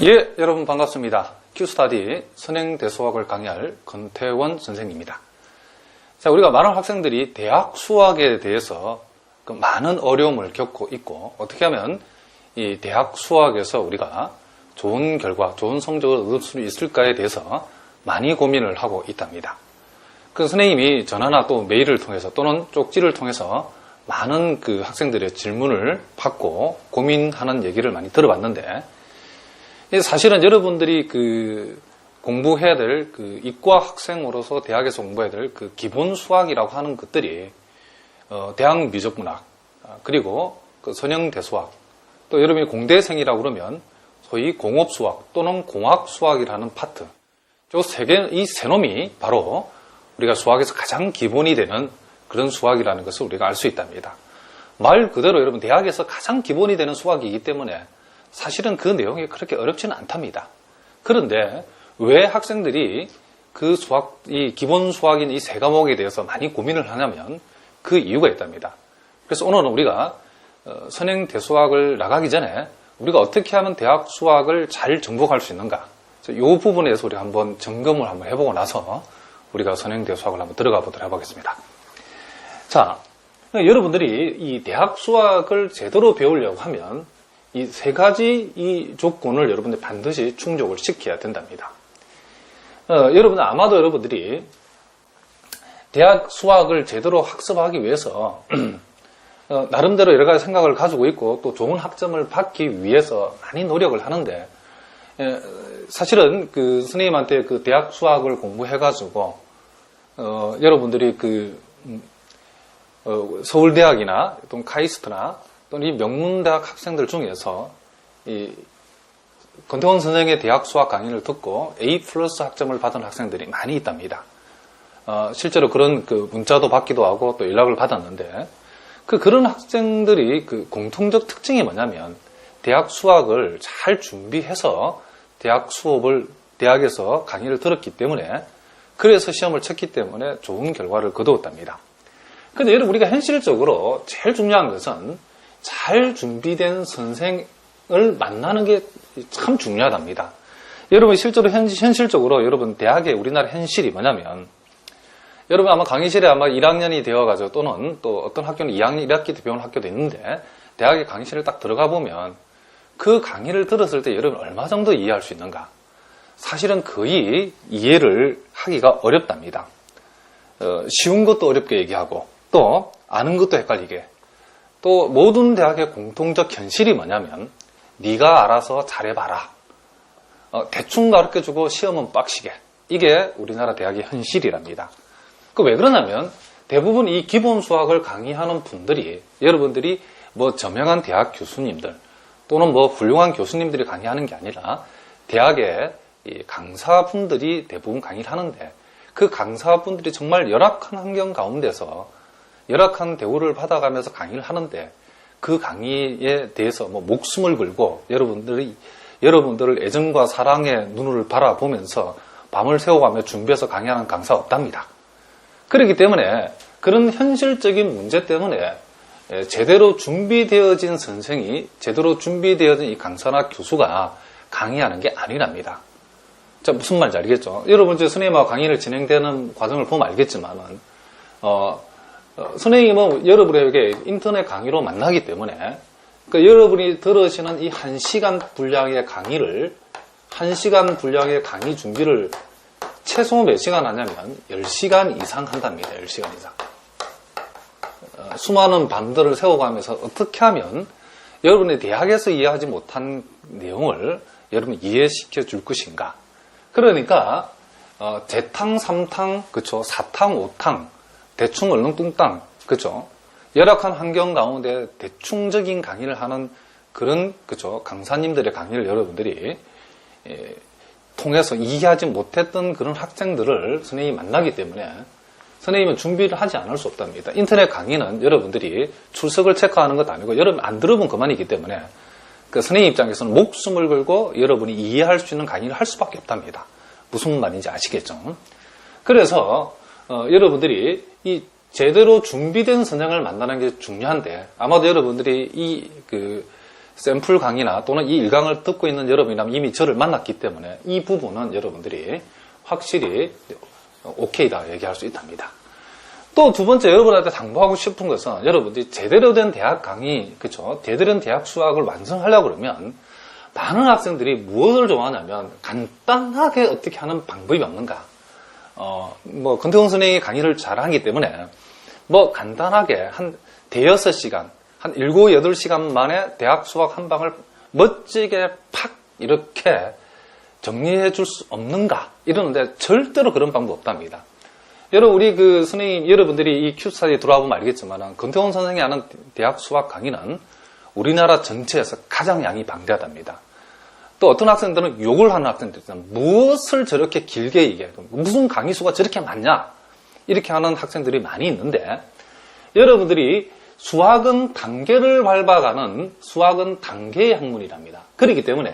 예, 여러분 반갑습니다. 큐스타디 선행대수학을 강의할 권태원 선생님입니다. 자, 우리가 많은 학생들이 대학 수학에 대해서 많은 어려움을 겪고 있고, 어떻게 하면 이 대학 수학에서 우리가 좋은 결과, 좋은 성적을 얻을 수 있을까에 대해서 많이 고민을 하고 있답니다. 그 선생님이 전화나 또 메일을 통해서 또는 쪽지를 통해서 많은 그 학생들의 질문을 받고 고민하는 얘기를 많이 들어봤는데, 사실은 여러분들이 그 공부해야 될 그 이과 학생으로서 대학에서 공부해야 될 그 기본 수학이라고 하는 것들이 대학 미적문학, 그리고 그 선형대수학, 또 여러분이 공대생이라고 그러면 소위 공업수학 또는 공학수학이라는 파트, 이 세 놈이 바로 우리가 수학에서 가장 기본이 되는 그런 수학이라는 것을 우리가 알 수 있답니다. 말 그대로 여러분 대학에서 가장 기본이 되는 수학이기 때문에 사실은 그 내용이 그렇게 어렵지는 않답니다. 그런데 왜 학생들이 그 수학, 이 기본 수학인 이 세 과목에 대해서 많이 고민을 하냐면 그 이유가 있답니다. 그래서 오늘은 우리가 선행대수학을 나가기 전에 우리가 어떻게 하면 대학 수학을 잘 정복할 수 있는가, 이 부분에 대해서 우리가 한번 점검을 한번 해보고 나서 우리가 선행대수학을 한번 들어가 보도록 해보겠습니다. 자, 여러분들이 이 대학 수학을 제대로 배우려고 하면 이 세 가지 이 조건을 여러분들 반드시 충족을 시켜야 된답니다. 아마도 여러분들이 대학 수학을 제대로 학습하기 위해서 나름대로 여러 가지 생각을 가지고 있고 또 좋은 학점을 받기 위해서 많이 노력을 하는데, 사실은 그 선생님한테 그 대학 수학을 공부해가지고 여러분들이 그 서울대학이나 또는 카이스트나 또는 이 명문대학 학생들 중에서 이 권태원 선생의 대학 수학 강의를 듣고 A+ 학점을 받은 학생들이 많이 있답니다. 실제로 그런 그 문자도 받기도 하고 또 연락을 받았는데, 그런 학생들이 그 공통적 특징이 뭐냐면 대학 수학을 잘 준비해서 대학 수업을 대학에서 강의를 들었기 때문에, 그래서 시험을 쳤기 때문에 좋은 결과를 거두었답니다. 그런데 여러분, 우리가 현실적으로 제일 중요한 것은 잘 준비된 선생을 만나는 게 참 중요하답니다. 여러분, 실제로 현실적으로 여러분 대학의 우리나라 현실이 뭐냐면, 여러분 아마 강의실에 아마 1학년이 되어가지고 또는 또 어떤 학교는 2학년 1학기 때 배우는 학교도 있는데, 대학의 강의실에 딱 들어가 보면 그 강의를 들었을 때 여러분 얼마 정도 이해할 수 있는가? 사실은 거의 이해를 하기가 어렵답니다. 쉬운 것도 어렵게 얘기하고 또 아는 것도 헷갈리게, 또 모든 대학의 공통적 현실이 뭐냐면 네가 알아서 잘해봐라, 대충 가르쳐주고 시험은 빡시게, 이게 우리나라 대학의 현실이랍니다. 왜 그러냐면 대부분 이 기본 수학을 강의하는 분들이 여러분들이 뭐 저명한 대학 교수님들 또는 뭐 훌륭한 교수님들이 강의하는 게 아니라 대학의 이 강사분들이 대부분 강의를 하는데, 그 강사분들이 정말 열악한 환경 가운데서 열악한 대우를 받아가면서 강의를 하는데, 그 강의에 대해서 뭐 목숨을 걸고 여러분들을 애정과 사랑의 눈을 바라보면서 밤을 새워가며 준비해서 강의하는 강사 없답니다. 그렇기 때문에 그런 현실적인 문제 때문에 제대로 준비되어진 선생이, 제대로 준비되어진 이 강사나 교수가 강의하는 게 아니랍니다. 자, 무슨 말인지 알겠죠? 여러분, 선생님하고 강의를 진행되는 과정을 보면 알겠지만은, 선생님은 여러분에게 인터넷 강의로 만나기 때문에, 그러니까 여러분이 들으시는 이 1시간 분량의 강의를, 1시간 분량의 강의 준비를 최소 몇 시간 하냐면 10시간 이상 한답니다. 10시간 이상. 수많은 밤들을 세워가면서 어떻게 하면 여러분이 대학에서 이해하지 못한 내용을 여러분 이해시켜 줄 것인가. 그러니까 재탕, 3탕, 그쵸, 4탕, 5탕, 대충 얼렁뚱땅, 그쵸, 열악한 환경 가운데 대충적인 강의를 하는 그런, 그쵸, 강사님들의 강의를 여러분들이 통해서 이해하지 못했던 그런 학생들을 선생님이 만나기 때문에 선생님은 준비를 하지 않을 수 없답니다. 인터넷 강의는 여러분들이 출석을 체크하는 것도 아니고 여러분 안 들어본 그만이기 때문에 그 선생님 입장에서는 목숨을 걸고 여러분이 이해할 수 있는 강의를 할 수밖에 없답니다. 무슨 말인지 아시겠죠? 그래서 여러분들이 이 제대로 준비된 선생을 만나는 게 중요한데, 아마도 여러분들이 이 샘플 강의나 또는 이 일강을 듣고 있는 여러분이라면 이미 저를 만났기 때문에 이 부분은 여러분들이 확실히 오케이다 얘기할 수 있답니다. 또 두 번째 여러분한테 당부하고 싶은 것은 여러분들이 제대로 된 대학 강의, 그렇죠? 제대로 된 대학 수학을 완성하려고 그러면 많은 학생들이 무엇을 좋아하냐면 간단하게 어떻게 하는 방법이 없는가. 권태웅 선생님이 강의를 잘하기 때문에 간단하게 한 대여섯 시간, 한 7, 8시간 만에 대학 수학 한 방을 멋지게 팍 이렇게 정리해 줄 수 없는가 이러는데 절대로 그런 방법 없답니다. 여러분 우리 선생님 여러분들이 이 큐스타디에 들어와 보면 알겠지만 권태웅 선생이 하는 대학 수학 강의는 우리나라 전체에서 가장 양이 방대하답니다. 또 어떤 학생들은 욕을 하는 학생들 있잖아요. 무엇을 저렇게 길게 얘기해? 무슨 강의 수가 저렇게 많냐? 이렇게 하는 학생들이 많이 있는데 여러분들이 수학은 단계를 밟아가는 수학은 단계의 학문이랍니다. 그렇기 때문에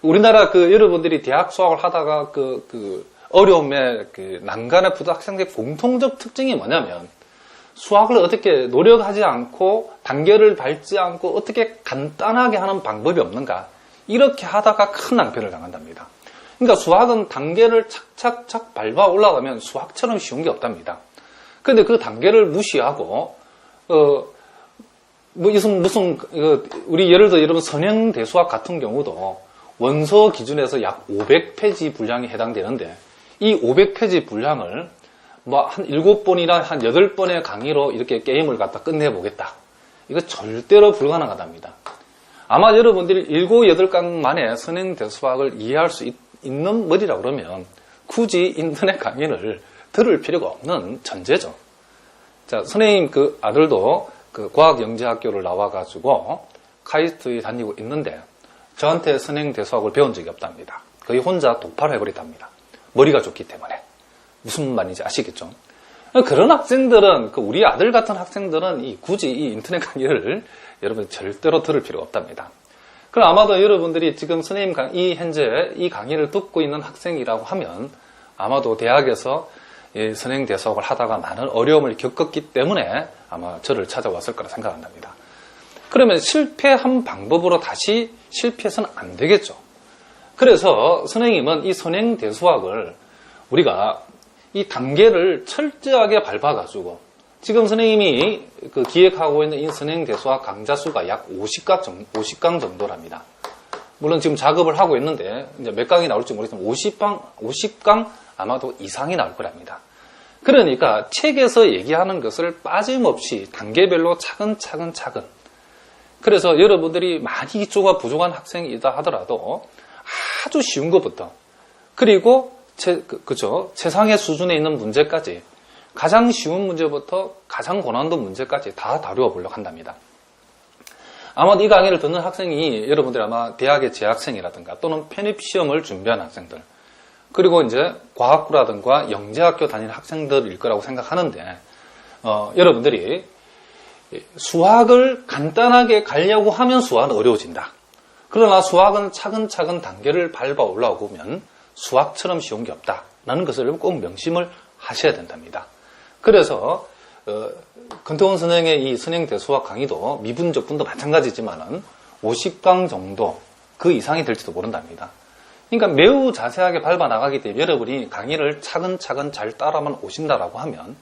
우리나라 여러분들이 대학 수학을 하다가 어려움에 난간에 부딪힌 학생들의 공통적 특징이 뭐냐면 수학을 어떻게 노력하지 않고 단계를 밟지 않고 어떻게 간단하게 하는 방법이 없는가 이렇게 하다가 큰 낭패를 당한답니다. 그러니까 수학은 단계를 착착착 밟아 올라가면 수학처럼 쉬운 게 없답니다. 그런데 그 단계를 무시하고 우리 예를 들어 여러분 선행대수학 같은 경우도 원서 기준에서 약 500페이지 분량이 해당되는데 이 500페이지 분량을 한 7번이나 한 8번의 강의로 이렇게 게임을 갖다 끝내보겠다. 이거 절대로 불가능하답니다. 아마 여러분들이 7, 8강 만에 선행대수학을 이해할 수 있는 머리라 그러면 굳이 인터넷 강의를 들을 필요가 없는 전제죠. 자, 선생님 아들도 과학영재학교를 나와가지고 카이스트에 다니고 있는데 저한테 선행대수학을 배운 적이 없답니다. 거의 혼자 독파를 해버리답니다. 머리가 좋기 때문에. 무슨 말인지 아시겠죠? 그런 학생들은, 우리 아들 같은 학생들은 굳이 이 인터넷 강의를 여러분 절대로 들을 필요가 없답니다. 그럼 아마도 여러분들이 지금 선생님 현재 이 강의를 듣고 있는 학생이라고 하면 아마도 대학에서 선행대수학을 하다가 많은 어려움을 겪었기 때문에 아마 저를 찾아왔을 거라 생각한답니다. 그러면 실패한 방법으로 다시 실패해서는 안 되겠죠. 그래서 선생님은 이 선행대수학을 우리가 이 단계를 철저하게 밟아가지고 지금 선생님이 기획하고 있는 이 선행대수학 강좌 수가 약 50강 정도랍니다. 물론 지금 작업을 하고 있는데 이제 몇 강이 나올지 모르겠지만 50강 아마도 이상이 나올 거랍니다. 그러니까 책에서 얘기하는 것을 빠짐없이 단계별로 차근차근 그래서 여러분들이 많이 기초가 부족한 학생이다 하더라도 아주 쉬운 것부터 그리고 최상의 수준에 있는 문제까지 가장 쉬운 문제부터 가장 고난도 문제까지 다 다루어 보려고 한답니다. 아마 이 강의를 듣는 학생이 여러분들이 아마 대학의 재학생이라든가 또는 편입시험을 준비하는 학생들 그리고 이제 과학부라든가 영재학교 다니는 학생들일 거라고 생각하는데 여러분들이 수학을 간단하게 가려고 하면 수학은 어려워진다. 그러나 수학은 차근차근 단계를 밟아 올라오면 수학처럼 쉬운 게 없다라는 것을 꼭 명심을 하셔야 된답니다. 그래서 권태웅 선생의 이 선행대수학 강의도 미분적분도 마찬가지지만은 50강 정도 그 이상이 될지도 모른답니다. 그러니까 매우 자세하게 밟아 나가기 때문에 여러분이 강의를 차근차근 잘 따라만 오신다라고 하면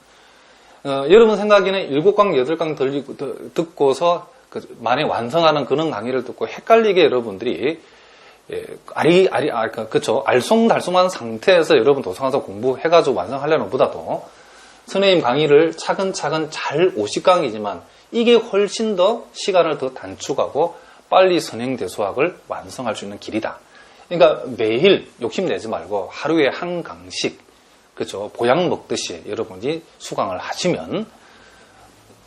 여러분 생각에는 7강, 8강 듣고서 만에 완성하는 그런 강의를 듣고 헷갈리게 여러분들이 알쏭달쏭한 상태에서 여러분 도서관에서 공부해가지고 완성하려는 것보다도 선생님 강의를 차근차근 잘 50강이지만 이게 훨씬 더 시간을 더 단축하고 빨리 선행대수학을 완성할 수 있는 길이다. 그러니까 매일 욕심내지 말고 하루에 한 강씩 보약 먹듯이 여러분이 수강을 하시면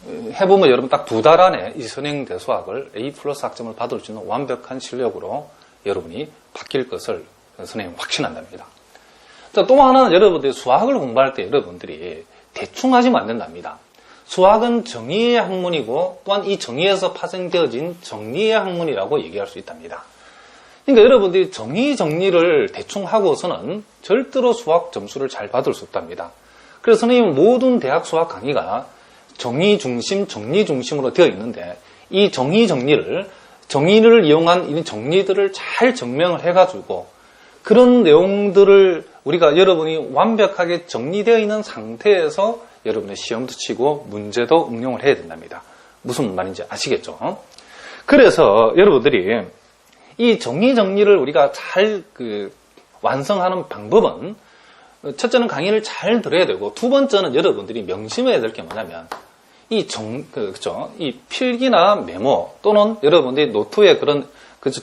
해보면 여러분 딱 2달 안에 이 선행대수학을 A+ 학점을 받을 수 있는 완벽한 실력으로 여러분이 바뀔 것을 선생님은 확신한답니다. 또 하나는 여러분들이 수학을 공부할 때 여러분들이 대충 하시면 안 된답니다. 수학은 정의의 학문이고 또한 이 정의에서 파생되어진 정리의 학문이라고 얘기할 수 있답니다. 그러니까 여러분들이 정리를 대충 하고서는 절대로 수학 점수를 잘 받을 수 없답니다. 그래서 선생님은 모든 대학 수학 강의가 정의 중심, 정리 중심으로 되어 있는데 이 정리를 정의를 이용한 이 정리들을 잘 증명을 해가지고 그런 내용들을 우리가 여러분이 완벽하게 정리되어 있는 상태에서 여러분의 시험도 치고 문제도 응용을 해야 된답니다. 무슨 말인지 아시겠죠? 그래서 여러분들이 이 정리를 우리가 잘 완성하는 방법은 첫째는 강의를 잘 들어야 되고 두 번째는 여러분들이 명심해야 될 게 뭐냐면 이 필기나 메모 또는 여러분들이 노트에 그런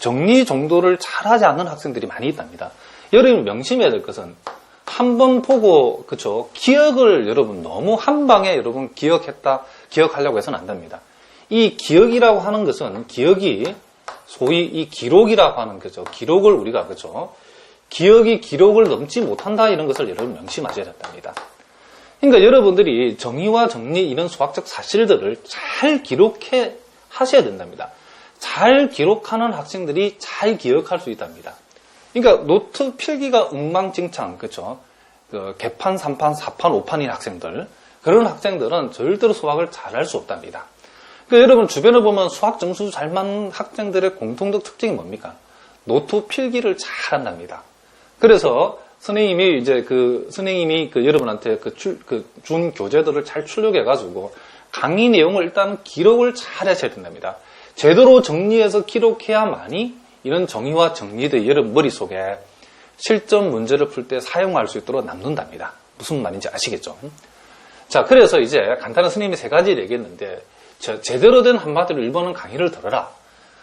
정리 정도를 잘하지 않는 학생들이 많이 있답니다. 여러분이 명심해야 될 것은 한 번 보고 기억을 여러분 너무 한 방에 여러분 기억하려고 해서는 안 됩니다. 이 기억이라고 하는 것은 기억이 소위 이 기록이라고 하는 거죠. 기록을 우리가 기억이 기록을 넘지 못한다 이런 것을 여러분 명심하셔야 된답니다. 그러니까 여러분들이 정의와 정리 이런 수학적 사실들을 잘 기록해 하셔야 된답니다. 잘 기록하는 학생들이 잘 기억할 수 있답니다. 그러니까 노트 필기가 엉망진창, 개판, 3판, 4판, 5판인 학생들, 그런 학생들은 절대로 수학을 잘할 수 없답니다. 그러니까 여러분 주변을 보면 수학 점수 잘 맞는 학생들의 공통적 특징이 뭡니까? 노트 필기를 잘 한답니다. 그래서 선생님이 여러분한테 준 교재들을 잘 출력해가지고 강의 내용을 일단 기록을 잘 하셔야 된답니다. 제대로 정리해서 기록해야만이 이런 정의와 정리들이 여러분 머릿속에 실전 문제를 풀 때 사용할 수 있도록 남는답니다. 무슨 말인지 아시겠죠? 자, 그래서 이제 간단한 선생님이 세 가지를 얘기했는데, 제대로 된 한마디로 1번은 강의를 들어라.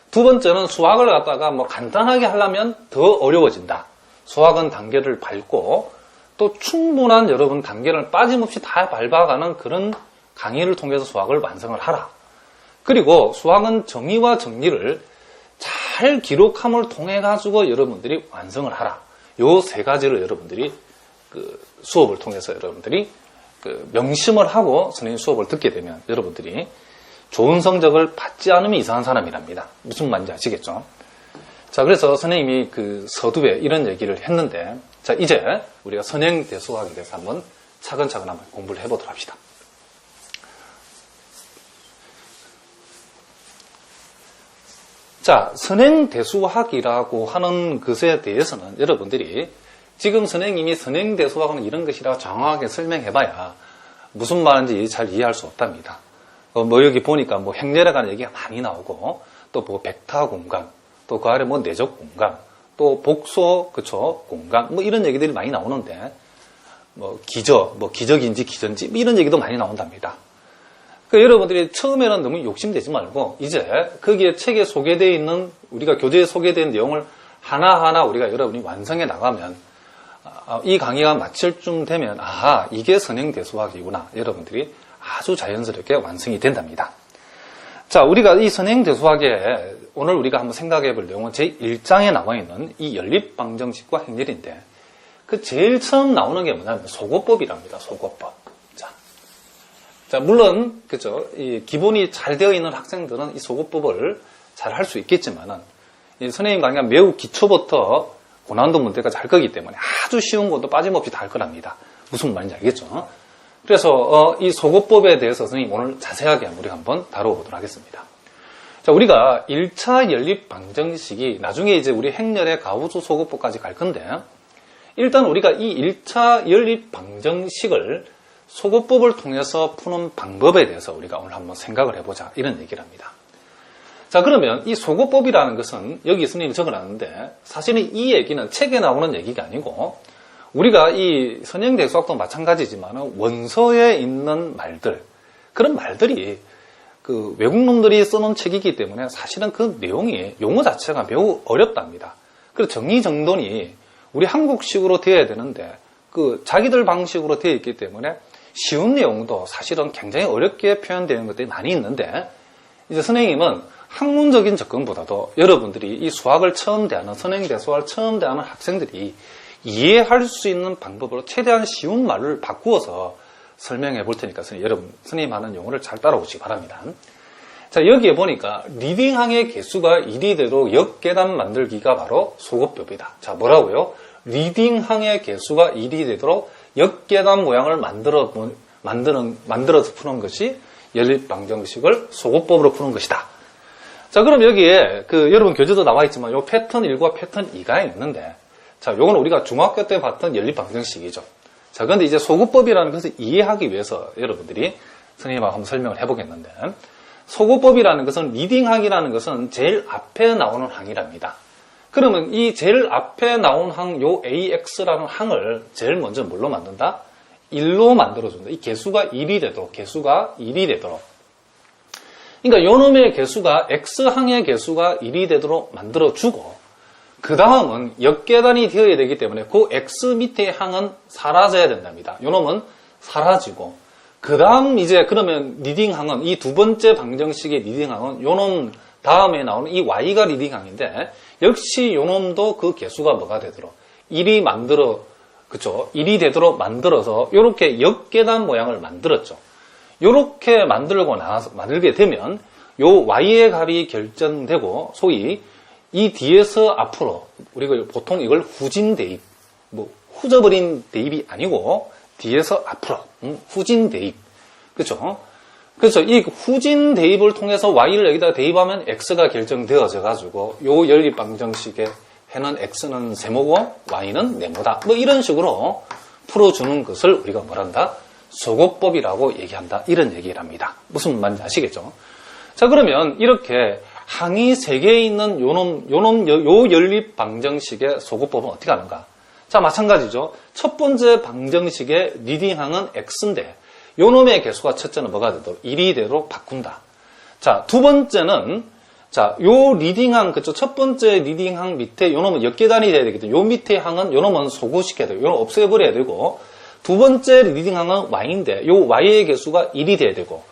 두 번째는 수학을 갖다가 간단하게 하려면 더 어려워진다. 수학은 단계를 밟고 또 충분한 여러분 단계를 빠짐없이 다 밟아가는 그런 강의를 통해서 수학을 완성을 하라. 그리고 수학은 정의와 정리를 잘 기록함을 통해 가지고 여러분들이 완성을 하라. 요 세 가지를 여러분들이 수업을 통해서 여러분들이 명심을 하고 선생님 수업을 듣게 되면 여러분들이 좋은 성적을 받지 않으면 이상한 사람이랍니다. 무슨 말인지 아시겠죠? 자, 그래서 선생님이 서두에 이런 얘기를 했는데, 자, 이제 우리가 선행대수학에 대해서 한번 차근차근 한번 공부를 해보도록 합시다. 자, 선행대수학이라고 하는 것에 대해서는 여러분들이 지금 선생님이 선행대수학은 이런 것이라 정확하게 설명해봐야 무슨 말인지 잘 이해할 수 없답니다. 여기 보니까 행렬에 관한 얘기가 많이 나오고, 또 벡터 공간, 또 그 아래 내적 공간, 또 복소, 공간, 이런 얘기들이 많이 나오는데, 기적인지 기전지, 이런 얘기도 많이 나온답니다. 여러분들이 처음에는 너무 욕심내지 말고, 이제 거기에 책에 소개되어 있는, 우리가 교재에 소개된 내용을 하나하나 우리가 여러분이 완성해 나가면, 이 강의가 마칠 쯤 되면, 이게 선행대수학이구나. 여러분들이 아주 자연스럽게 완성이 된답니다. 자, 우리가 이 선행대수학에 오늘 우리가 한번 생각해 볼 내용은 제1장에 나와 있는 이 연립방정식과 행렬인데, 제일 처음 나오는 게 뭐냐면 소거법이랍니다. 소거법. 자, 물론, 이 기본이 잘 되어 있는 학생들은 이 소거법을 잘 할 수 있겠지만은, 이 선생님 강의가 매우 기초부터 고난도 문제까지 할 거기 때문에 아주 쉬운 것도 빠짐없이 다 할 거랍니다. 무슨 말인지 알겠죠? 그래서 이 소거법에 대해서 선생님 오늘 자세하게 우리가 한번 다뤄보도록 하겠습니다. 자, 우리가 1차 연립 방정식이 나중에 이제 우리 행렬의 가우스 소거법까지 갈 건데, 일단 우리가 이 1차 연립 방정식을 소거법을 통해서 푸는 방법에 대해서 우리가 오늘 한번 생각을 해보자, 이런 얘기를 합니다. 자, 그러면 이 소거법이라는 것은 여기 스님이 적어놨는데, 사실은 이 얘기는 책에 나오는 얘기가 아니고, 우리가 이 선행대수학도 마찬가지지만 원서에 있는 말들, 그런 말들이 외국놈들이 써놓은 책이기 때문에 사실은 그 내용이, 용어 자체가 매우 어렵답니다. 그리고 정리정돈이 우리 한국식으로 되어야 되는데, 자기들 방식으로 되어 있기 때문에 쉬운 내용도 사실은 굉장히 어렵게 표현되는 것들이 많이 있는데, 이제 선생님은 학문적인 접근보다도 여러분들이 이 수학을 처음 대하는, 선행대수학을 처음 대하는 학생들이 이해할 수 있는 방법으로 최대한 쉬운 말을 바꾸어서 설명해 볼 테니까 여러분 선생님 하는 용어를 잘 따라오시기 바랍니다. 자, 여기에 보니까 리딩항의 개수가 1이 되도록 역계단 만들기가 바로 소거법이다. 자, 뭐라고요? 리딩항의 개수가 1이 되도록 역계단 모양을 만들어서 푸는 것이 연립방정식을 소거법으로 푸는 것이다. 자, 그럼 여기에 여러분 교재도 나와 있지만 요 패턴 1과 패턴 2가 있는데, 자, 요건 우리가 중학교 때 봤던 연립방정식이죠. 자, 그런데 이제 소구법이라는 것을 이해하기 위해서 여러분들이 선생님하고 한번 설명을 해보겠는데, 소구법이라는 것은 리딩항이라는 것은 제일 앞에 나오는 항이랍니다. 그러면 이 제일 앞에 나온 항, 요 AX라는 항을 제일 먼저 뭘로 만든다? 1로 만들어준다. 이 개수가 1이 되도록, 그러니까 요놈의 개수가, X항의 개수가 1이 되도록 만들어주고, 그 다음은 역계단이 되어야 되기 때문에 그 X 밑의 항은 사라져야 된답니다. 요놈은 사라지고, 그 다음 이제 그러면 리딩항은, 이 두 번째 방정식의 리딩항은 요놈 다음에 나오는 이 Y가 리딩항인데, 역시 요놈도 그 개수가 뭐가 되도록, 1이 그쵸? 1이 되도록 만들어서 요렇게 역계단 모양을 만들었죠. 요렇게 만들게 되면 요 Y의 값이 결정되고, 소위 이 뒤에서 앞으로 우리가 보통 이걸 후진 대입, 후져버린 대입이 아니고 뒤에서 앞으로 후진 대입, 그렇죠? 그래서 이 후진 대입을 통해서 Y를 여기다 대입하면 X가 결정되어져 가지고 요 연립방정식의 해는 X는 세모고 Y는 네모다. 이런 식으로 풀어주는 것을 우리가 뭐란다? 소구법이라고 얘기한다. 이런 얘기를 합니다. 무슨 말인지 아시겠죠? 자, 그러면 이렇게 항이 3개 있는 요 연립 방정식의 소구법은 어떻게 하는가? 자, 마찬가지죠. 첫 번째 방정식의 리딩항은 X인데, 요 놈의 개수가 첫째는 뭐가 되도록? 1이 되도록 바꾼다. 자, 두 번째는, 자, 요 리딩항, 그쵸? 첫 번째 리딩항 밑에 요 놈은 역계단이 돼야 되기 때문에 요 밑에 항은 요 놈은 소구시켜야 되고, 요 놈은 없애버려야 되고, 두 번째 리딩항은 Y인데, 요 Y의 개수가 1이 돼야 되고,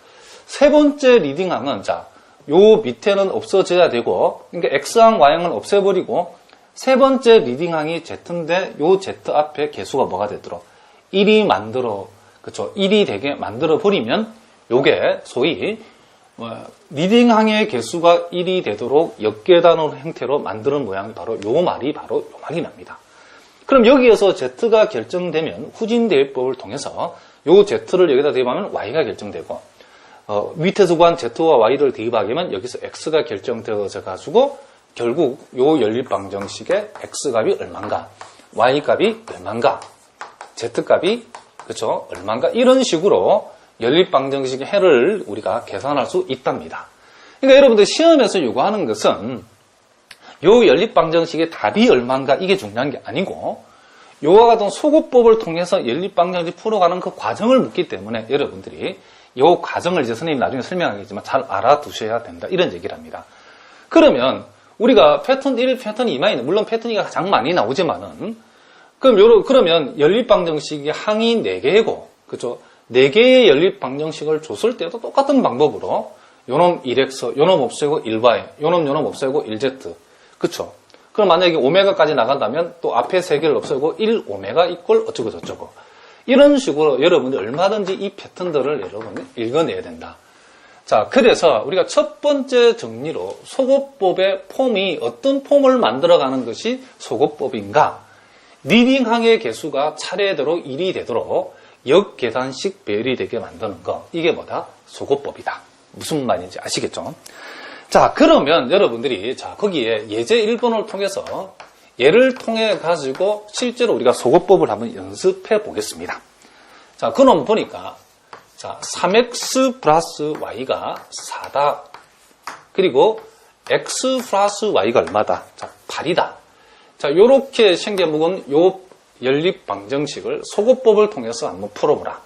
세 번째 리딩항은, 자, 요 밑에는 없어져야 되고, 그러니까 X항, Y항은 없애버리고, 세 번째 리딩항이 Z인데, 요 Z 앞에 개수가 뭐가 되도록? 1이 되게 만들어버리면, 요게 소위, 리딩항의 개수가 1이 되도록 역계단으로 형태로 만드는 모양이 바로 요 말이 납니다. 그럼 여기에서 Z가 결정되면 후진 대입법을 통해서 요 Z를 여기다 대입하면 Y가 결정되고, 밑에서 구한 Z와 Y를 대입하게 하면 여기서 X가 결정되어져 가지고 결국 요 연립방정식의 X값이 얼만가, Y값이 얼만가, Z값이 그쵸 얼만가, 이런 식으로 연립방정식의 해를 우리가 계산할 수 있답니다. 그러니까 여러분들 시험에서 요구하는 것은 요 연립방정식의 답이 얼만가 이게 중요한 게 아니고, 요와 같은 소구법을 통해서 연립방정식 풀어가는 그 과정을 묻기 때문에 여러분들이 요 과정을 이제 선생님이 나중에 설명하겠지만 잘 알아두셔야 된다. 이런 얘기를 합니다. 그러면 우리가 패턴 1, 패턴 2만 물론 패턴 2가 가장 많이 나오지만은, 그러면 연립방정식이 항이 4개고, 그죠? 4개의 연립방정식을 줬을 때도 똑같은 방법으로 요놈 1x, 요놈 없애고 1y, 요놈 없애고 1z. 그쵸? 그럼 만약에 오메가까지 나간다면 또 앞에 3개를 없애고 1오메가 이꼴 어쩌고 저쩌고. 이런 식으로 여러분들 얼마든지 이 패턴들을 여러분이 읽어내야 된다. 자, 그래서 우리가 첫 번째 정리로 소구법의 폼이 어떤 폼을 만들어가는 것이 소구법인가? 리딩항의 개수가 차례대로 1이 되도록 역계산식 배열이 되게 만드는 거. 이게 뭐다? 소구법이다. 무슨 말인지 아시겠죠? 자, 그러면 여러분들이, 자, 거기에 예제 1번을 통해서 예를 통해 가지고 실제로 우리가 소구법을 한번 연습해 보겠습니다. 자, 그럼 보니까, 자, 3x 플러스 y가 4다. 그리고 x 플러스 y가 얼마다? 자, 8이다. 자, 요렇게 생겨먹은 요 연립 방정식을 소구법을 통해서 한번 풀어보라.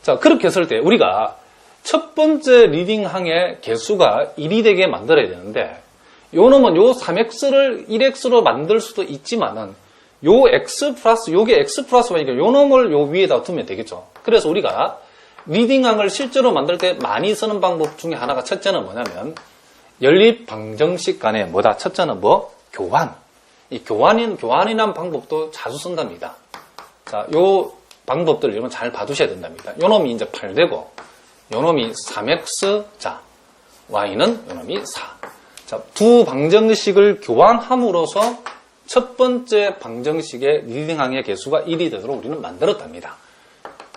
자, 그렇게 했을 때 우리가 첫 번째 리딩항의 개수가 1이 되게 만들어야 되는데, 요 놈은 요 3x를 1x로 만들 수도 있지만은, 요 x 플러스, 요게 x 플러스 y니까 요 놈을 요 위에다 두면 되겠죠. 그래서 우리가 리딩항을 실제로 만들 때 많이 쓰는 방법 중에 하나가, 첫째는 뭐냐면, 연립 방정식 간에 뭐다? 첫째는 뭐? 교환. 이 교환이란 방법도 자주 쓴답니다. 자, 요 방법들 여러분 잘 봐두셔야 된답니다. 요 놈이 이제 8되고, 요 놈이 3x, 자, y는 요 놈이 4. 자, 두 방정식을 교환함으로써 첫 번째 방정식의 리딩항의 개수가 1이 되도록 우리는 만들었답니다.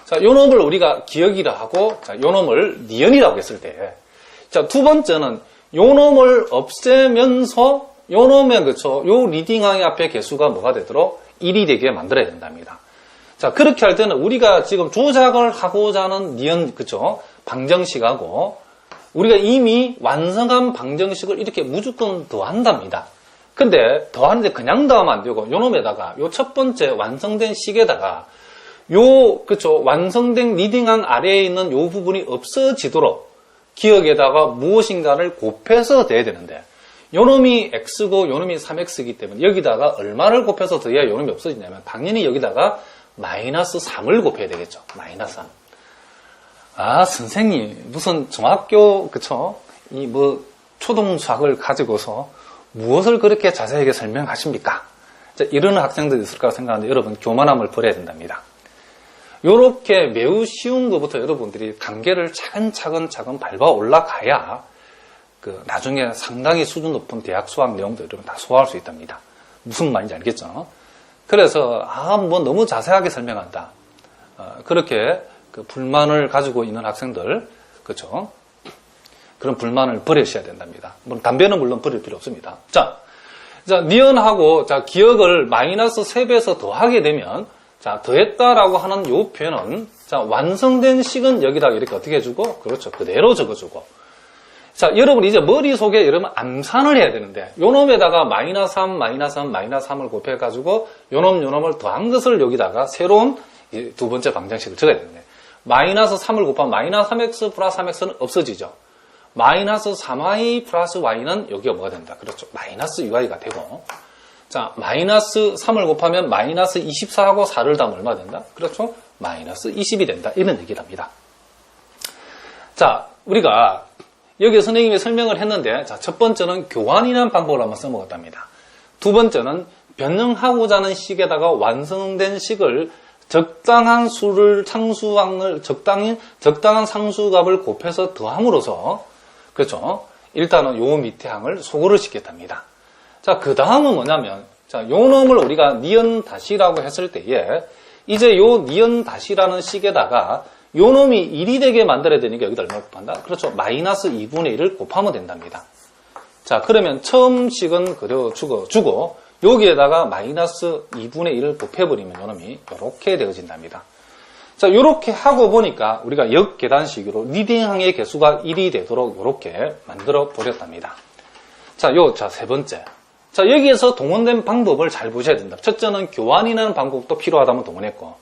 자, 요 놈을 우리가 기억이라 하고, 자, 요 놈을 니은이라고 했을 때, 자, 두 번째는 요 놈을 없애면서 요 놈의 그쵸 요 리딩항의 앞에 개수가 뭐가 되도록 1이 되게 만들어야 된답니다. 자, 그렇게 할 때는 우리가 지금 조작을 하고자 하는 니은 그쵸 방정식하고 우리가 이미 완성한 방정식을 이렇게 무조건 더한답니다. 근데 더하는데 그냥 더하면 안 되고 요 놈에다가 요 첫 번째 완성된 식에다가 요 그쵸 완성된 리딩항 아래에 있는 요 부분이 없어지도록 기억에다가 무엇인가를 곱해서 돼야 되는데 요놈이 x고 요놈이 3x이기 때문에 여기다가 얼마를 곱해서 더해야 요놈이 없어지냐면 당연히 여기다가 마이너스 3을 곱해야 되겠죠. 마이너스 3. 아, 선생님 무슨 중학교 그쵸 이 뭐 초등수학을 가지고서 무엇을 그렇게 자세하게 설명하십니까? 자, 이런 학생들이 있을 거라고 생각하는데 여러분 교만함을 버려야 된답니다. 요렇게 매우 쉬운 것부터 여러분들이 단계를 차근차근 밟아 올라가야 그 나중에 상당히 수준 높은 대학 수학 내용도 여러분 다 소화할 수 있답니다. 무슨 말인지 알겠죠? 그래서 뭐 너무 자세하게 설명한다. 그렇게 그 불만을 가지고 있는 학생들 그렇죠? 그런 불만을 버리셔야 된답니다. 담배는 물론 버릴 필요 없습니다. 자, 니은하고 기억을 마이너스 3배에서 더하게 되면 자, 더했다라고 하는 요 표현은 자, 완성된 식은 여기다가 이렇게 어떻게 해주고 그렇죠. 그대로 적어주고 자, 여러분 이제 머릿속에 여러분 암산을 해야 되는데 요놈에다가 마이너스 3, 마이너스 3, 마이너스 3을 곱해가지고 요놈을 더한 것을 여기다가 새로운 두 번째 방정식을 적어야 되는데 마이너스 3을 곱하면 마이너스 3x 플러스 3x는 없어지죠. 마이너스 3y 플러스 y는 여기가 뭐가 된다. 그렇죠. 마이너스 2y가 되고 자, 마이너스 3을 곱하면 마이너스 24하고 4를 더하면 얼마 된다? 그렇죠. 마이너스 20이 된다. 이런 얘기를 합니다. 자, 우리가 여기 선생님이 설명을 했는데 자, 첫 번째는 교환이라는 방법을 한번 써먹었답니다. 두 번째는 변형하고자 하는 식에다가 완성된 식을 적당한 수를 상수항을 적당한 상수값을 곱해서 더함으로써 그렇죠. 일단은 요 밑에 항을 소거를 시켰답니다. 자, 그 다음은 뭐냐면 자, 요 놈을 우리가 니은 다시라고 했을 때에 이제 요 니은 다시라는 식에다가 요 놈이 1이 되게 만들어야 되니까 여기다 얼마 곱한다? 그렇죠. 마이너스 2분의 1을 곱하면 된답니다. 자, 그러면 처음 식은 그려주고 여기에다가 마이너스 2분의 1을 곱해버리면 요 놈이 이렇게 되어진답니다. 자, 요렇게 하고 보니까 우리가 역계단식으로 리딩항의 개수가 1이 되도록 요렇게 만들어 버렸답니다. 자, 세 번째. 자, 여기에서 동원된 방법을 잘 보셔야 된다. 첫째는 교환이라는 방법도 필요하다면 동원했고,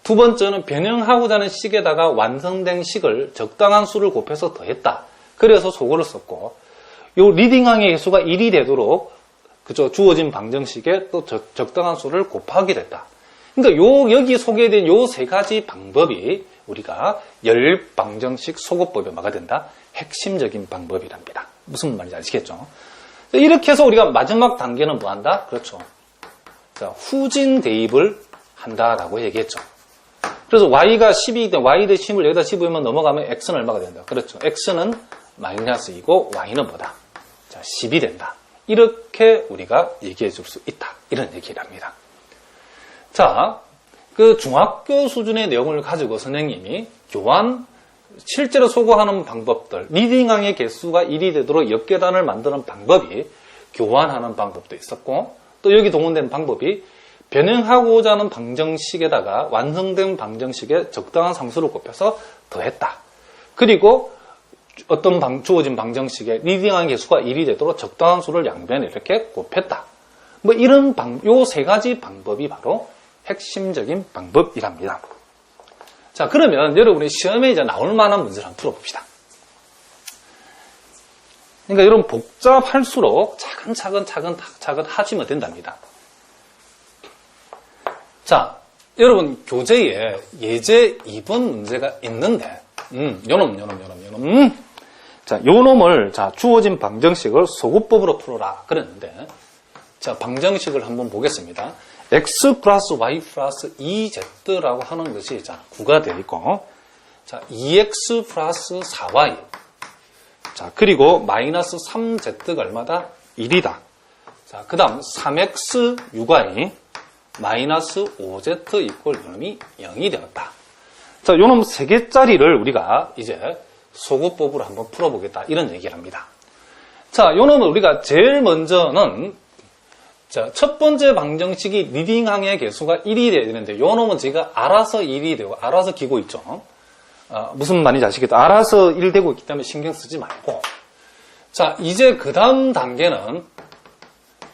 두 번째는 변형하고자 하는 식에다가 완성된 식을 적당한 수를 곱해서 더했다. 그래서 소거를 썼고, 요 리딩항의 개수가 1이 되도록 그죠? 주어진 방정식에 또 적당한 수를 곱하게 됐다. 그러니까 여기 소개된 요 세 가지 방법이 우리가 열방정식 소거법에 뭐가 된다? 핵심적인 방법이랍니다. 무슨 말인지 아시겠죠? 이렇게 해서 우리가 마지막 단계는 뭐 한다? 그렇죠. 자, 후진 대입을 한다라고 얘기했죠. 그래서 y가 10이든 y 대 10을 여기다 집으면 넘어가면 x는 얼마가 된다? 그렇죠. x는 마이너스 2고 y는 뭐다? 자, 10이 된다. 이렇게 우리가 얘기해 줄 수 있다. 이런 얘기를 합니다. 자, 그 중학교 수준의 내용을 가지고 선생님이 교환, 실제로 소거하는 방법들, 리딩항의 개수가 1이 되도록 역계단을 만드는 방법이 교환하는 방법도 있었고, 또 여기 동원된 방법이 변형하고자 하는 방정식에다가 완성된 방정식에 적당한 상수를 곱해서 더했다. 그리고 어떤 주어진 방정식에 리딩항 개수가 1이 되도록 적당한 수를 양변에 이렇게 곱했다. 뭐 이런 요 세 가지 방법이 바로 핵심적인 방법이랍니다. 자, 그러면 여러분이 시험에 이제 나올 만한 문제를 한번 풀어봅시다. 그러니까 여러분 복잡할수록 차근 하시면 된답니다. 자, 여러분 교재에 예제 2번 문제가 있는데 요놈. 자, 요놈을 주어진 방정식을 소거법으로 풀어라 그랬는데 자, 방정식을 한번 보겠습니다. x 플러스 y 플러스 2z라고 하는 것이 자, 9가 되어 있고 자, 2x 플러스 4y 자, 그리고 마이너스 3z가 얼마다? 1이다. 자, 그 다음 3x 6y 마이너스 5z 이꼴 요놈이 0이 되었다. 자, 요놈 3개짜리를 우리가 이제 소거법으로 한번 풀어보겠다. 이런 얘기를 합니다. 자, 요 놈은 우리가 제일 먼저는 자, 첫 번째 방정식이 리딩항의 개수가 1이 돼야 되는데 요 놈은 제가 알아서 1이 되고 알아서 기고 있죠. 무슨 말인지 아시겠죠? 알아서 1 되고 있기 때문에 신경 쓰지 말고. 자, 이제 그 다음 단계는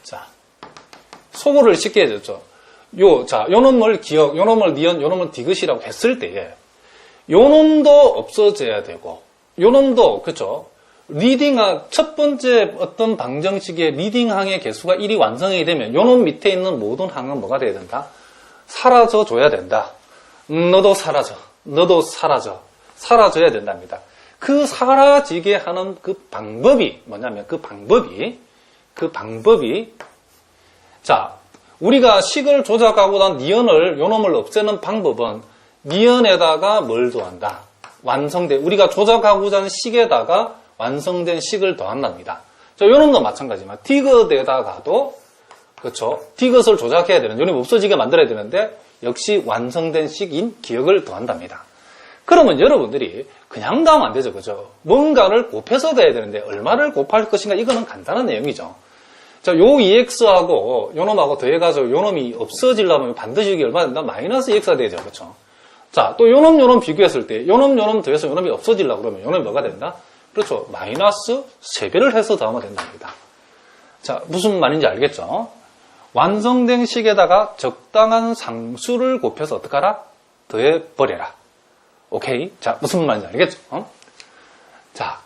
자, 소거를 쉽게 해줬죠. 요 놈을 기억, 요 놈을 니은, 요 놈을 디귿이라고 했을 때에 요 놈도 없어져야 되고 요 놈도 그렇죠. 리딩항 첫 번째 어떤 방정식의 리딩항의 개수가 1이 완성이 되면 요 놈 밑에 있는 모든 항은 뭐가 돼야 된다? 사라져 줘야 된다. 너도 사라져. 너도 사라져. 사라져야 된답니다. 그 사라지게 하는 그 방법이 뭐냐면 그 방법이 자, 우리가 식을 조작하고 난 니은을 요 놈을 없애는 방법은 니은에다가 뭘 더한다? 우리가 조작하고자 하는 식에다가 완성된 식을 더한답니다. 자, 요 놈도 마찬가지지만 디귿에다가도 그렇죠. 디귿을 조작해야 되는, 요 놈이 없어지게 만들어야 되는데 역시 완성된 식인 기억을 더한답니다. 그러면 여러분들이 그냥 더하면 안 되죠. 그죠? 뭔가를 곱해서 돼야 되는데 얼마를 곱할 것인가 이거는 간단한 내용이죠. 자, 요 2x하고 요 놈하고 더해가지고 요 놈이 없어지려면 반드시 이게 얼마 된다? 마이너스 2x가 되죠. 그렇죠? 자, 또 요 놈 비교했을 때 요 놈 더해서 요 놈이 없어지려고 그러면 요 놈이 뭐가 된다? 그렇죠. 마이너스 3배를 해서 더하면 된답니다. 자, 무슨 말인지 알겠죠? 완성된 식에다가 적당한 상수를 곱해서 어떡하라? 더해버려라. 오케이? 자, 무슨 말인지 알겠죠? 자,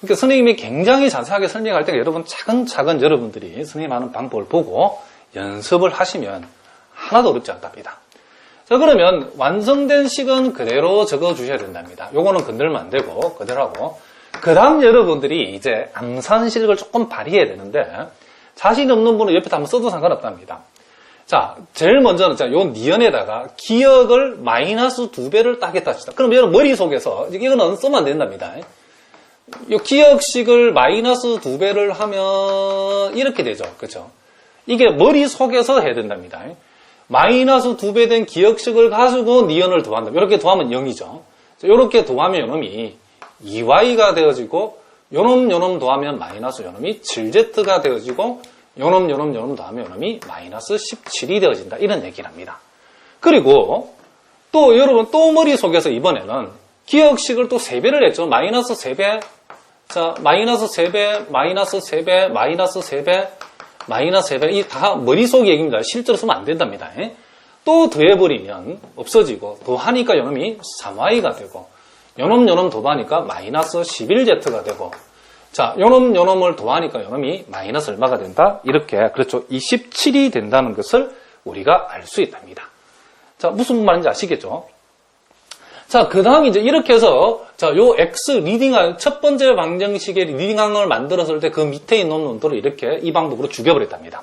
그러니까 선생님이 굉장히 자세하게 설명할 때 여러분 차근차근 여러분들이 선생님 하는 방법을 보고 연습을 하시면 하나도 어렵지 않답니다. 자, 그러면 완성된 식은 그대로 적어 주셔야 된답니다. 요거는 건들면 안 되고 그대로 하고 그 다음 여러분들이 이제 암산실력을 조금 발휘해야 되는데 자신 없는 분은 옆에다 한번 써도 상관없답니다. 자, 제일 먼저는 요 니은에다가 기억을 마이너스 2배를 따겠다 합시다. 그럼 여러분 머릿속에서 이거는 쓰면 안 된답니다. 요 기억식을 마이너스 2배를 하면 이렇게 되죠. 그렇죠? 이게 머릿속에서 해야 된답니다. 마이너스 2배 된 기억식을 가지고 니은을 더한다. 이렇게 더하면 0이죠. 이렇게 더하면 요놈이 2y가 되어지고 요놈 더하면 마이너스 요놈이 7z가 되어지고 요놈 더하면 요놈이 마이너스 17이 되어진다. 이런 얘기를 합니다. 그리고 또 여러분 또 머릿속에서 이번에는 기억식을 또 3배를 했죠. 마이너스 3배, 자, 마이너스 3배, 마이너스 3배, 마이너스 3배, 마이너스 3배. 이 다 머릿속 얘기입니다. 실제로 쓰면 안 된답니다. 또 더해버리면 없어지고 더하니까 요놈이 3y가 되고 요놈 더하니까 마이너스 11z가 되고 자, 요놈을 더하니까 요놈이 마이너스 얼마가 된다? 이렇게 그렇죠. 27이 된다는 것을 우리가 알 수 있답니다. 자, 무슨 말인지 아시겠죠? 자, 그 다음 이제 이렇게 해서 자, 요 x 리딩항 첫 번째 방정식의 리딩항을 만들었을 때 그 밑에 있는 놈들을 이렇게 이 방법으로 죽여버렸답니다.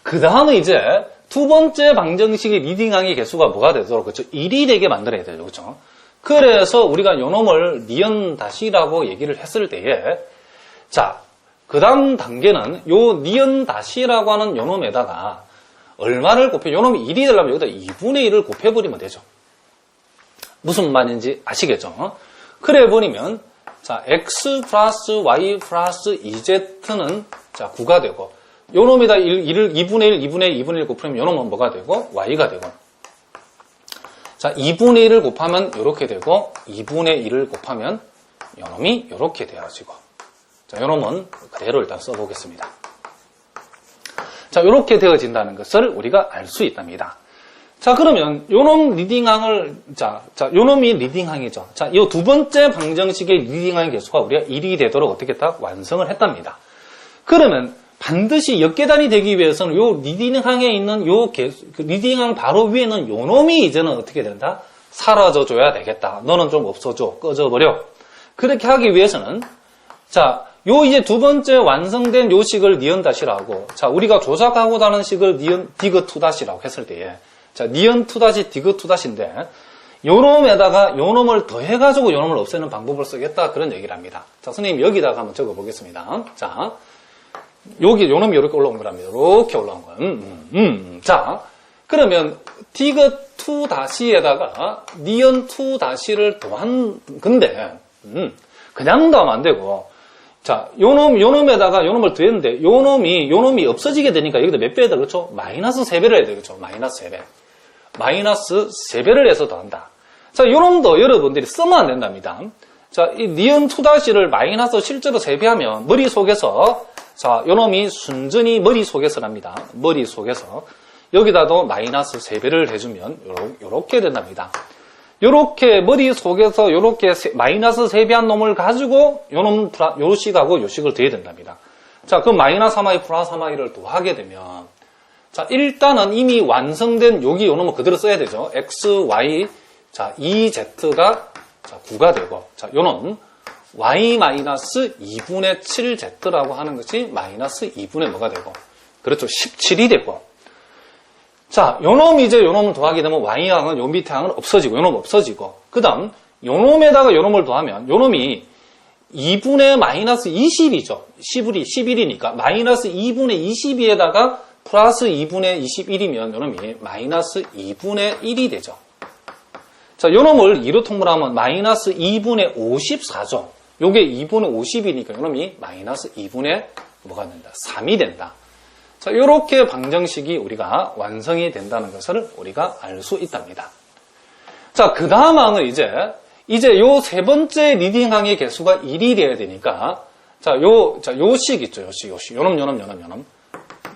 그 다음은 이제 두 번째 방정식의 리딩항의 개수가 뭐가 되도록 그렇죠? 1이 되게 만들어야 되죠. 그렇죠? 그래서 우리가 요 놈을 니은 다시라고 얘기를 했을 때에 자, 그 다음 단계는 요 니은 다시라고 하는 요 놈에다가 얼마를 곱해? 요 놈이 1이 되려면 여기다 2분의 1을 곱해버리면 되죠. 무슨 말인지 아시겠죠? 그래 버리면 자, x 플러스 y 플러스 2z는 자, 9가 되고 요 놈에다 2분의 1 곱하면 요 놈은 뭐가 되고 y가 되고 자, 2분의 1을 곱하면 이렇게 되고 2분의 1을 곱하면 요놈이 이렇게 되어지고 자, 요놈은 그대로 일단 써보겠습니다. 자, 이렇게 되어진다는 것을 우리가 알 수 있답니다. 자, 그러면 요놈 리딩항을 요놈이 리딩항이죠. 자, 요 두 번째 방정식의 리딩항의 개수가 우리가 1이 되도록 어떻게 했다? 완성을 했답니다. 그러면 반드시 역계단이 되기 위해서는 요 리딩항에 있는 요 리딩항 바로 위에는 요 놈이 이제는 어떻게 된다? 사라져줘야 되겠다. 너는 좀 없어져. 꺼져버려. 그렇게 하기 위해서는 자, 요 이제 두 번째 완성된 요 식을 니은 다시라고 자, 우리가 조작하고자 하는 식을 디귿 2다시라고 했을 때에 자, 니은 2다시 디귿 2다시인데 요 놈에다가 요 놈을 더해가지고 요 놈을 없애는 방법을 쓰겠다. 그런 얘기를 합니다. 자, 선생님 여기다가 한번 적어보겠습니다. 자, 여기 요 놈이 이렇게 올라온 거랍니다. 이렇게 올라온 거예요. 자, 그러면 디귿 2다시에다가 니은 2다시를 더한 건데 그냥 더하면 안 되고 자, 요놈에다가 요놈을 더했는데, 요놈이 없어지게 되니까 여기다 몇 배 해야 되겠죠? 마이너스 3배를 해야 되겠죠? 마이너스 3배. 마이너스 3배를 해서 더한다. 자, 요놈도 여러분들이 쓰면 안 된답니다. 자, 이 니은 2-를 마이너스 실제로 3배하면 머릿속에서, 자, 요놈이 순전히 머릿속에서랍니다. 머릿속에서. 여기다도 마이너스 3배를 해주면 요렇게 된답니다. 요렇게 머릿속에서 요렇게 마이너스 3배한 놈을 가지고 요 식하고 요 식을 더해야 된답니다. 자, 그럼 마이너스 3i 플러스 3i를 더하게 되면, 자, 일단은 이미 완성된 여기 요 놈을 그대로 써야 되죠. x, y, 자, 2z가 자, 9가 되고, 자, 요놈 y 마이너스 2분의 7z라고 하는 것이 마이너스 2분의 뭐가 되고, 그렇죠. 17이 되고, 자, 요놈을 더하게 되면 y항은 요 밑에 항은 없어지고, 요놈 없어지고, 그 다음, 요놈에다가 요놈을 더하면, 요놈이 2분의 마이너스 20이죠. 11이니까, 마이너스 2분의 22에다가 플러스 2분의 21이면, 요놈이 마이너스 2분의 1이 되죠. 자, 요놈을 2로 통분하면 마이너스 2분의 54죠. 요게 2분의 50이니까, 요놈이 마이너스 2분의 뭐가 된다? 3이 된다. 자, 요렇게 방정식이 우리가 완성이 된다는 것을 우리가 알 수 있답니다. 자, 그 다음 항은 이제 요 세 번째 리딩항의 개수가 1이 돼야 되니까, 요 식 있죠, 요 식. 요놈.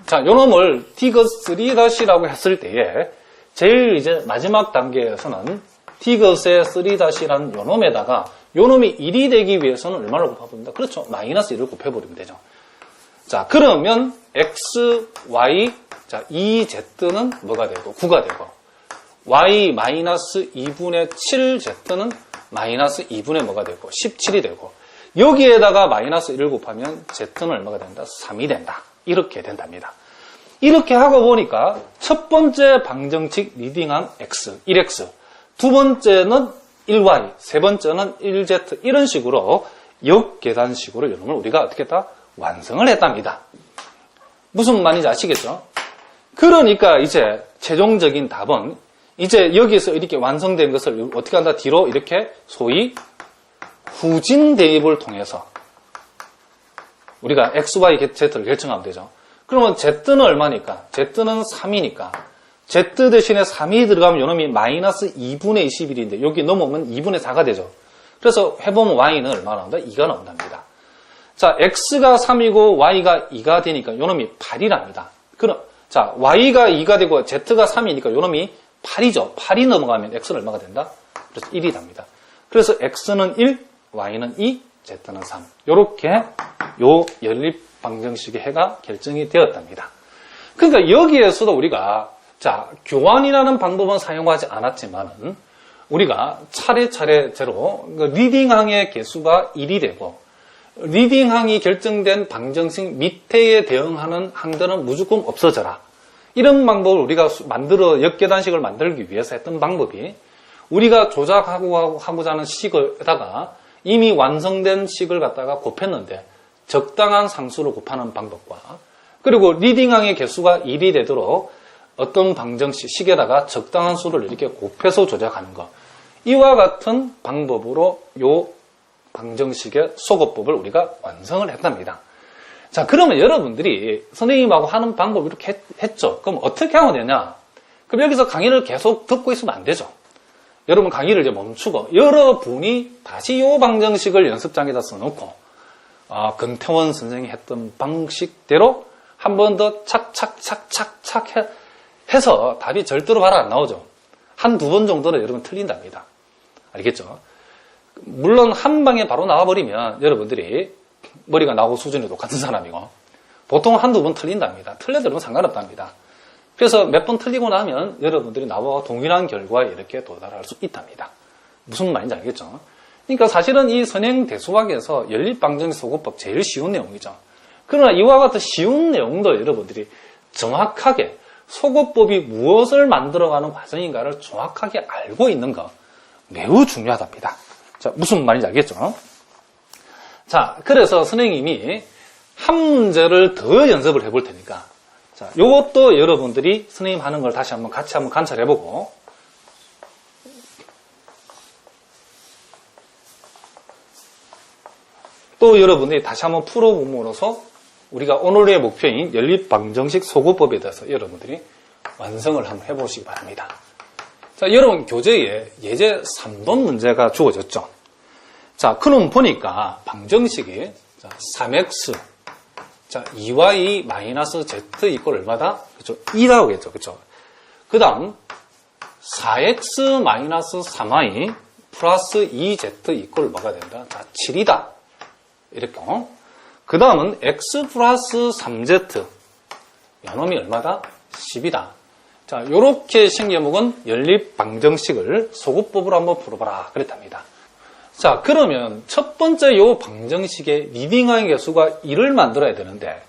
자, 요놈을 디귿3-라고 했을 때에, 제일 이제 마지막 단계에서는 디귿의 3-라는 요놈에다가, 요놈이 1이 되기 위해서는 얼마를 곱해버립니다? 그렇죠. 마이너스 1을 곱해버리면 되죠. 자, 그러면 x, y, 자, 2z는 뭐가 되고 9가 되고 y 마이너스 2분의 7z는 마이너스 2분의 뭐가 되고 17이 되고 여기에다가 마이너스 1을 곱하면 z는 얼마가 된다? 3이 된다. 이렇게 된답니다. 이렇게 하고 보니까 첫 번째 방정식 리딩항 x, 1x 두 번째는 1y, 세 번째는 1z 이런 식으로 역계단식으로 이놈을 우리가 어떻게 했다? 완성을 했답니다. 무슨 말인지 아시겠죠? 그러니까 이제 최종적인 답은 이제 여기서 이렇게 완성된 것을 어떻게 한다? 뒤로 이렇게 소위 후진 대입을 통해서 우리가 x, y, z를 결정하면 되죠. 그러면 z는 얼마니까? z는 3이니까 z 대신에 3이 들어가면 요놈이 마이너스 2분의 21인데 여기 넘어오면 2분의 4가 되죠. 그래서 해보면 y는 얼마 나온다? 2가 나온답니다. 자, x가 3이고 y가 2가 되니까 요놈이 8이랍니다. 그럼 자, y가 2가 되고 z가 3이니까 요놈이 8이죠. 8이 넘어가면 x는 얼마가 된다? 그래서 1이 답니다. 그래서 x는 1, y는 2, z는 3. 요렇게 요 연립 방정식의 해가 결정이 되었답니다. 그러니까 여기에서도 우리가 자, 교환이라는 방법은 사용하지 않았지만은 우리가 차례차례대로 리딩항의 개수가 1이 되고 리딩항이 결정된 방정식 밑에에 대응하는 항들은 무조건 없어져라. 이런 방법을 우리가 역계단식을 만들기 위해서 했던 방법이 우리가 조작하고자 하는 식에다가 이미 완성된 식을 갖다가 곱했는데 적당한 상수로 곱하는 방법과 그리고 리딩항의 개수가 1이 되도록 어떤 방정식, 식에다가 적당한 수를 이렇게 곱해서 조작하는 것. 이와 같은 방법으로 요 방정식의 소거법을 우리가 완성을 했답니다. 자, 그러면 여러분들이 선생님하고 하는 방법 이렇게 했죠. 그럼 어떻게 하면 되냐? 그럼 여기서 강의를 계속 듣고 있으면 안 되죠. 여러분 강의를 이제 멈추고 여러분이 다시 요 방정식을 연습장에다 써놓고 금태원 선생이 했던 방식대로 한 번 더 착착착착착 해서 답이 절대로 바로 안 나오죠. 한두 번 정도는 여러분 틀린답니다. 알겠죠? 물론 한 방에 바로 나와버리면 여러분들이 머리가 나고 수준이 똑같은 사람이고 보통 한두 번 틀린답니다. 틀려도 상관없답니다. 그래서 몇 번 틀리고 나면 여러분들이 나와 동일한 결과에 이렇게 도달할 수 있답니다. 무슨 말인지 알겠죠? 그러니까 사실은 이 선행대수학에서 연립방정식 소거법 제일 쉬운 내용이죠. 그러나 이와 같은 쉬운 내용도 여러분들이 정확하게 소거법이 무엇을 만들어가는 과정인가를 정확하게 알고 있는 거 매우 중요하답니다. 자, 무슨 말인지 알겠죠? 자, 그래서 선생님이 한 문제를 더 연습을 해볼 테니까 자, 요것도 여러분들이 선생님 하는 걸 다시 한번 같이 한번 관찰해보고 또 여러분들이 다시 한번 풀어봄으로써 우리가 오늘의 목표인 연립방정식 소구법에 대해서 여러분들이 완성을 한번 해보시기 바랍니다. 자, 여러분 교재에 예제 3번 문제가 주어졌죠. 자, 그럼 보니까 방정식이 3x, 자, 2y 마이너스 z 이꼴 얼마다? 그렇죠? 2라고 했죠. 그렇죠? 그 다음 4x 마이너스 3y 플러스 2z 이꼴 뭐가 된다? 자, 7이다. 이렇게. 그 다음은 x 플러스 3z. 요놈이 얼마다? 10이다. 자, 요렇게 생겨먹은 연립방정식을 소구법으로 한번 풀어봐라. 그랬답니다. 자, 그러면 첫 번째 요 방정식의 리딩하인 개수가 1을 만들어야 되는데,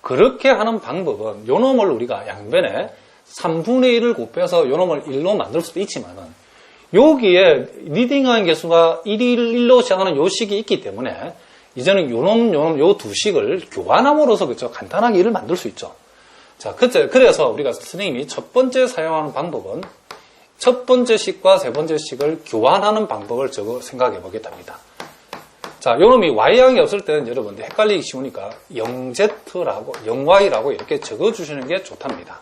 그렇게 하는 방법은 요놈을 우리가 양변에 3분의 1을 곱해서 요놈을 1로 만들 수도 있지만은, 여기에 리딩하인 개수가 1로 시작하는 요 식이 있기 때문에, 이제는 요놈, 요 두 식을 교환함으로써 그쵸? 간단하게 1을 만들 수 있죠. 자, 그래서 우리가 선생님이 첫 번째 사용하는 방법은 첫 번째 식과 세 번째 식을 교환하는 방법을 생각해 보겠답니다. 자, 요놈이 y양이 없을 때는 여러분들 헷갈리기 쉬우니까 0z라고, 0y라고 이렇게 적어 주시는 게 좋답니다.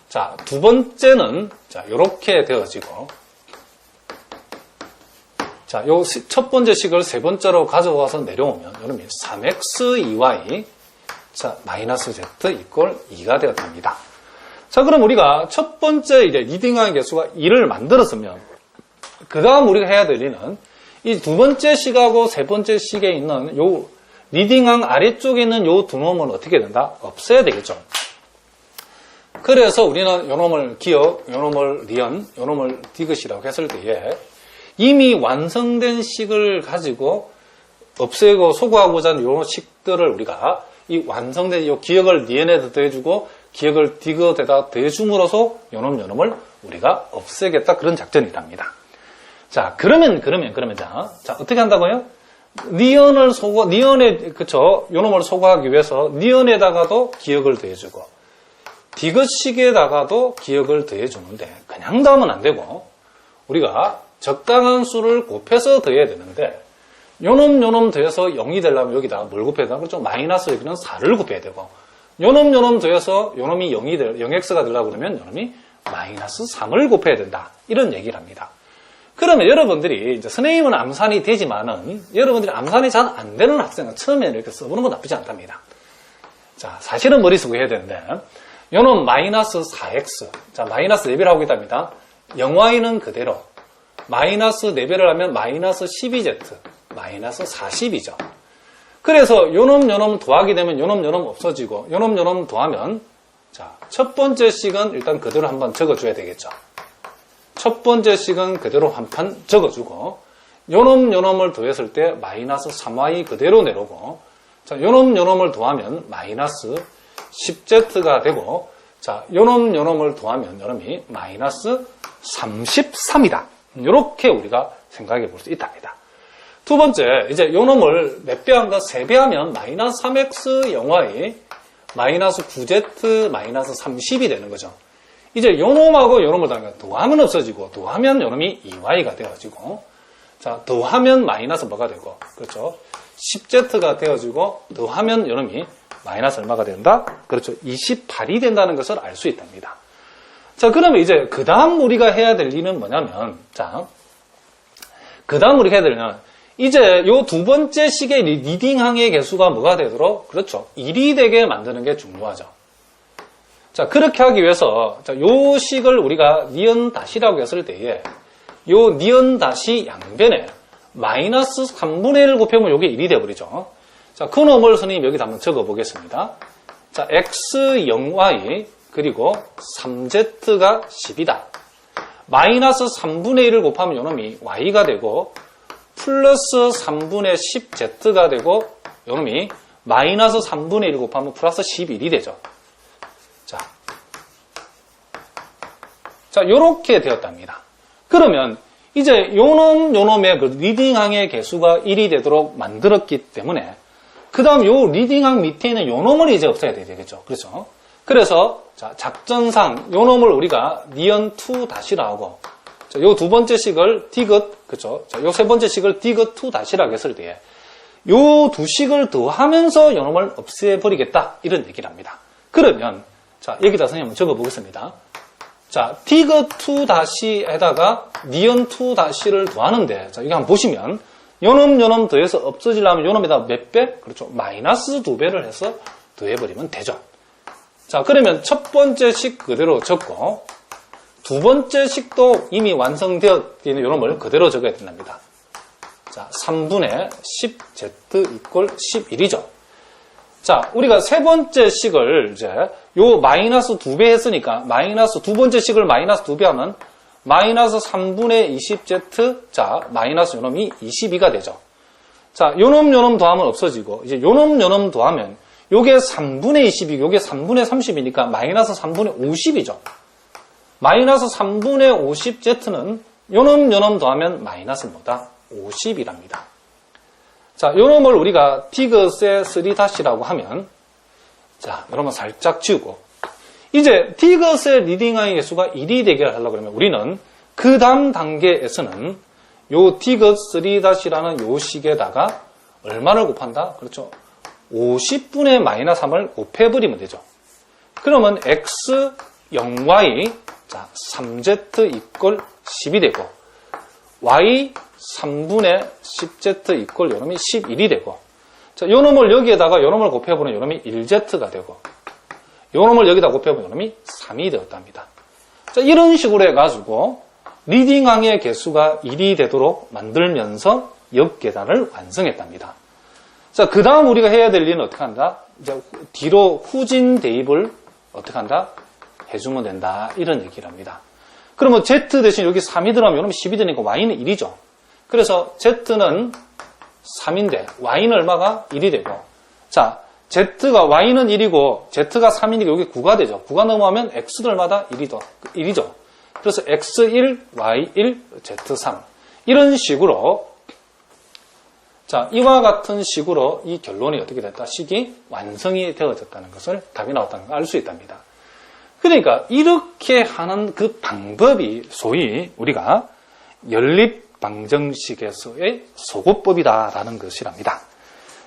자, 두 번째는 자, 요렇게 되어지고, 자, 요 첫 번째 식을 세 번째로 가져와서 내려오면 여러분이 3x2y 자, 마이너스 z 이꼴 2가 되었답니다. 자, 그럼 우리가 첫 번째 이제 리딩하는 개수가 2를 만들었으면, 그 다음 우리가 해야 될 일은 이 두 번째 식하고 세 번째 식에 있는 요 리딩항 아래쪽에 있는 요 두 놈은 어떻게 된다? 없애야 되겠죠. 그래서 우리는 요 놈을 기억, 요 놈을 리언, 요 놈을 디귿이라고 했을 때에 이미 완성된 식을 가지고 없애고 소구하고자 하는 요 식들을 우리가 이 완성된 이 기억을 니은에다 더해주고 기억을 디귿에다 더해줌으로써 요놈을 우리가 없애겠다 그런 작전이랍니다. 자, 그러면 자, 어떻게 한다고요? 니은에 그쵸? 요놈을 소구하기 위해서 니은에다가도 기억을 더해주고 디귿식에다가도 기억을 더해주는데 그냥 더하면 안 되고 우리가 적당한 수를 곱해서 더해야 되는데 요놈 더해서 0이 되려면 여기다가 뭘 곱해야 되나? 그렇죠? 마이너스 여기는 4를 곱해야 되고 요놈 더해서 요놈이 0x가 되려고 그러면 요놈이 마이너스 3을 곱해야 된다. 이런 얘기를 합니다. 그러면 여러분들이 이제 선생님은 암산이 되지만은 여러분들이 암산이 잘 안 되는 학생은 처음에 이렇게 써보는 건 나쁘지 않답니다. 자, 사실은 머리 쓰고 해야 되는데 요놈 마이너스 4x 자, 마이너스 4배를 하고 있답니다. 0y는 그대로 마이너스 4배를 하면 마이너스 12z 마이너스 40이죠. 그래서 요놈 더하게 되면 요놈 없어지고 요놈 더하면 자, 첫 번째 식은 일단 그대로 한번 적어줘야 되겠죠. 첫 번째 식은 그대로 한 판 적어주고 요놈을 더했을 때 마이너스 3y 그대로 내려오고 자, 요놈을 더하면 마이너스 10z가 되고 자, 요놈을 더하면 요놈이 마이너스 33이다. 이렇게 우리가 생각해 볼 수 있답니다. 두 번째, 이제 요놈을 몇 배 한다? 3배 하면 마이너스 3x 0y 마이너스 9z 마이너스 30이 되는 거죠. 이제 요놈하고 요놈을 더하면 없어지고 더하면 요놈이 2y가 되어지고 자, 더하면 마이너스 뭐가 되고 그렇죠. 10z가 되어지고 더하면 요놈이 마이너스 얼마가 된다? 그렇죠. 28이 된다는 것을 알 수 있답니다. 자, 그러면 이제 그 다음 우리가 해야 될 일은 뭐냐면 자, 그 다음 우리가 해야 될 일은 이제 요 두 번째 식의 리딩항의 개수가 뭐가 되도록 그렇죠. 1이 되게 만드는 게 중요하죠. 자, 그렇게 하기 위해서 자, 요 식을 우리가 니은 다시라고 했을 때에 요 니은 다시 양변에 마이너스 3분의 1을 곱하면 요게 1이 되어버리죠. 자, 그 놈을 선생님 여기다 한번 적어 보겠습니다. 자, x 0y 그리고 3z가 10이다. 마이너스 3분의 1을 곱하면 요놈이 y가 되고 플러스 3분의 10z가 되고 요놈이 마이너스 3분의 1 곱하면 플러스 11이 되죠. 자, 요렇게 되었답니다. 그러면 이제 요놈의 그 리딩항의 개수가 1이 되도록 만들었기 때문에 그 다음 요 리딩항 밑에 있는 요놈을 이제 없애야 되겠죠. 그렇죠? 그래서 자, 작전상 요놈을 우리가 니은2 다시라 하고 요 두 번째 식을 디귿, 그렇죠? 자, 요 세 번째 식을 디귿2 다시라고 했을 때 요 두 식을 더하면서 요놈을 없애버리겠다. 이런 얘기를 합니다. 그러면 자 여기다 선생님 한번 적어보겠습니다. 자 디귿2 다시에다가 니은2 다시를 더하는데 자 이거 한번 보시면 요놈 더해서 없어지려면 요놈에다 몇 배? 그렇죠. 마이너스 2배를 해서 더해버리면 되죠. 자 그러면 첫 번째 식 그대로 적고 두 번째 식도 이미 완성되어 있는 요놈을 그대로 적어야 된답니다. 자 3분의 10z 이퀄 11이죠. 자 우리가 세 번째 식을 이제 요 마이너스 2배 했으니까 마이너스 두 번째 식을 마이너스 2배 하면 마이너스 3분의 20z 자 마이너스 요놈이 22가 되죠. 자 요놈 더하면 없어지고 이제 요놈 더하면 요게 3분의 20이고 요게 3분의 30이니까 마이너스 3분의 50이죠. 마이너스 3분의 50z는 요놈 더하면 마이너스 뭐다? 50이랍니다. 자, 요놈을 우리가 디귿의 3-라고 하면 자, 요놈을 살짝 지우고 이제 디귿의 리딩하의 개수가 1이 되게 하려고 그러면 우리는 그 다음 단계에서는 요 디귿 3-라는 요 식에다가 얼마를 곱한다? 그렇죠. 50분의 마이너스 3을 곱해버리면 되죠. 그러면 x 0y 자 3z 이퀄 10이 되고 y 3분의 10z 이퀄 요놈이 11이 되고 자 요놈을 여기에다가 요놈을 곱해보면 요놈이 1z가 되고 요놈을 여기다 곱해보면 요놈이 3이 되었답니다. 자 이런 식으로 해가지고 리딩항의 개수가 1이 되도록 만들면서 역계산을 완성했답니다. 자, 그 다음 우리가 해야 될 일은 어떻게 한다? 이제 뒤로 후진 대입을 어떻게 한다? 해주면 된다. 이런 얘기를 합니다. 그러면 Z 대신 여기 3이 들어가면 요놈이 10이 되니까 Y는 1이죠. 그래서 Z는 3인데 Y는 얼마가? 1이 되고 자, Z가 Y는 1이고 Z가 3이니까 여기 9가 되죠. 9가 넘어가면 X도 얼마다? 1이죠. 그래서 X1, Y1, Z3 이런 식으로 자, 이와 같은 식으로 이 결론이 어떻게 됐다? 식이 완성이 되어졌다는 것을 답이 나왔다는 걸 알 수 있답니다. 그러니까 이렇게 하는 그 방법이 소위 우리가 연립방정식에서의 소고법이다라는 것이랍니다.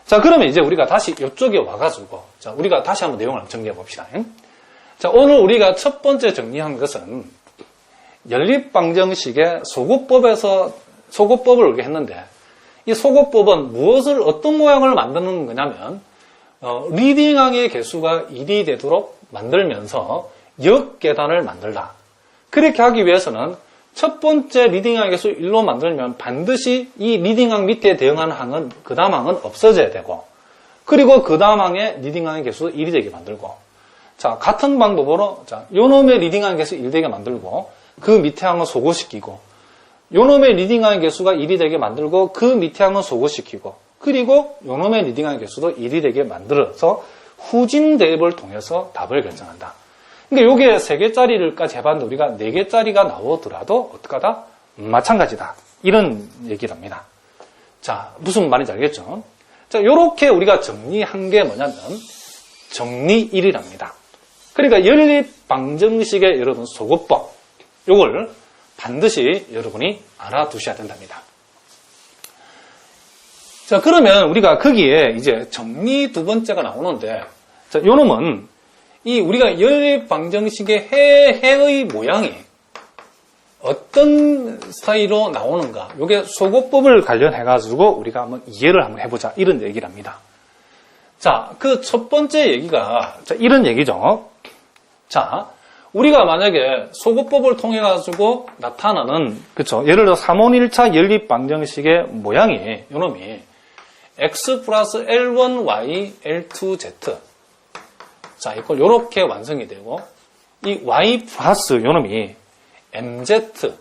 자, 그러면 이제 우리가 다시 이쪽에 와가지고 자, 우리가 다시 한번 내용을 정리해 봅시다. 자, 오늘 우리가 첫 번째 정리한 것은 연립방정식의 소고법을 우리가 했는데 이 소고법은 무엇을 어떤 모양을 만드는 거냐면 리딩항의 개수가 1이 되도록 만들면서 역계단을 만들다. 그렇게 하기 위해서는 첫 번째 리딩항의 개수 1로 만들면 반드시 이 리딩항 밑에 대응하는 항은 그 다음 항은 없어져야 되고 그리고 그 다음 항의 리딩항의 개수도 1이 되게 만들고 자 같은 방법으로 자 요놈의 리딩항의 개수 1 되게 만들고 그 밑에 항은 소거시키고 요놈의 리딩항의 개수가 1이 되게 만들고 그 밑에 항은 소거시키고 그리고 요놈의 리딩항의 개수도 1이 되게 만들어서 후진 대입을 통해서 답을 결정한다. 그러니까 요게 3개짜리를까지 해봤는데 우리가 4개짜리가 나오더라도 어떡하다? 마찬가지다. 이런 얘기를 합니다. 자, 무슨 말인지 알겠죠? 자, 요렇게 우리가 정리한 게 뭐냐면 정리 1이랍니다. 그러니까 연립방정식의 여러분 소거법 요걸 반드시 여러분이 알아두셔야 된답니다. 자, 그러면 우리가 거기에 이제 정리 두 번째가 나오는데, 자, 요 놈은 이 우리가 연립방정식의 해의 모양이 어떤 스타일로 나오는가, 요게 소거법을 관련해가지고 우리가 한번 이해를 한번 해보자. 이런 얘기를 합니다. 자, 그 첫 번째 얘기가, 자, 이런 얘기죠. 자, 우리가 만약에 소거법을 통해 가지고 나타나는 그쵸 예를 들어 3원 1차 연립 방정식의 모양이 요놈이 x 플러스 L1y L2z 자 이걸 요렇게 완성이 되고 이 y 플러스 요놈이 mz